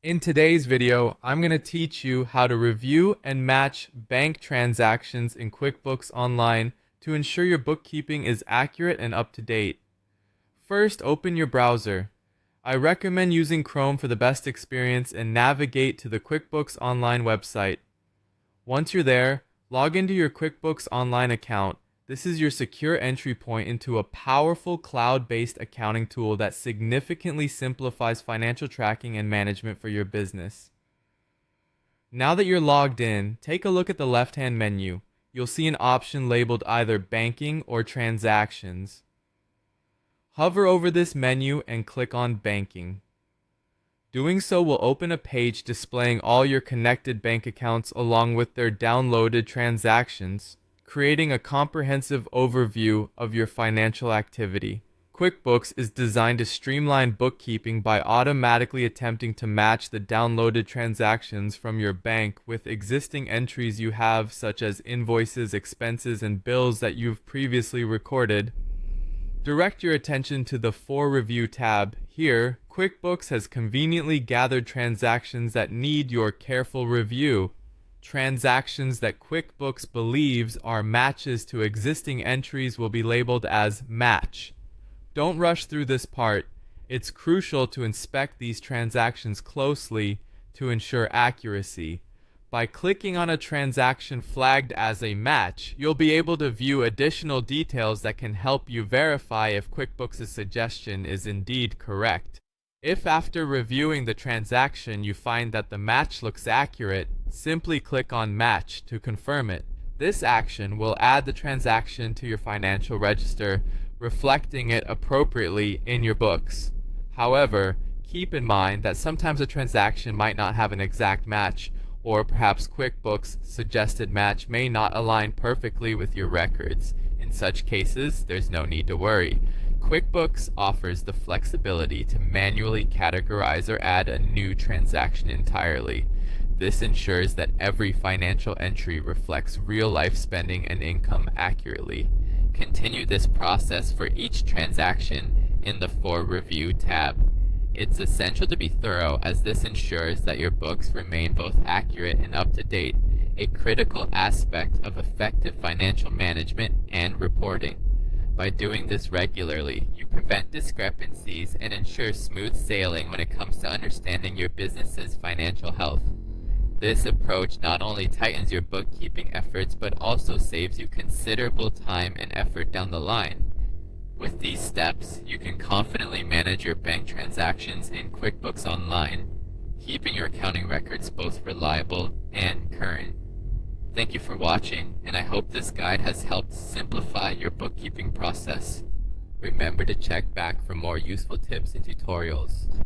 In today's video, I'm going to teach you how to review and match bank transactions in QuickBooks Online to ensure your bookkeeping is accurate and up to date. First, open your browser. I recommend using Chrome for the best experience and navigate to the QuickBooks Online website. Once you're there, log into your QuickBooks Online account. This is your secure entry point into a powerful cloud-based accounting tool that significantly simplifies financial tracking and management for your business. Now that you're logged in, take a look at the left-hand menu. You'll see an option labeled either Banking or Transactions. Hover over this menu and click on Banking. Doing so will open a page displaying all your connected bank accounts along with their downloaded transactions, creating a comprehensive overview of your financial activity. QuickBooks is designed to streamline bookkeeping by automatically attempting to match the downloaded transactions from your bank with existing entries you have, such as invoices, expenses, and bills that you've previously recorded. Direct your attention to the For Review tab. Here, QuickBooks has conveniently gathered transactions that need your careful review. Transactions that QuickBooks believes are matches to existing entries will be labeled as Match. Don't rush through this part. It's crucial to inspect these transactions closely to ensure accuracy. By clicking on a transaction flagged as a match, you'll be able to view additional details that can help you verify if QuickBooks' suggestion is indeed correct. If after reviewing the transaction you find that the match looks accurate, simply click on Match to confirm it. This action will add the transaction to your financial register, reflecting it appropriately in your books. However, keep in mind that sometimes a transaction might not have an exact match, or perhaps QuickBooks' suggested match may not align perfectly with your records. In such cases, there's no need to worry. QuickBooks offers the flexibility to manually categorize or add a new transaction entirely. This ensures that every financial entry reflects real-life spending and income accurately. Continue this process for each transaction in the For Review tab. It's essential to be thorough, as this ensures that your books remain both accurate and up to date, a critical aspect of effective financial management and reporting. By doing this regularly, you prevent discrepancies and ensure smooth sailing when it comes to understanding your business's financial health. This approach not only tightens your bookkeeping efforts but also saves you considerable time and effort down the line. With these steps, you can confidently manage your bank transactions in QuickBooks Online, keeping your accounting records both reliable and current. Thank you for watching, and I hope this guide has helped simplify your bookkeeping process. Remember to check back for more useful tips and tutorials.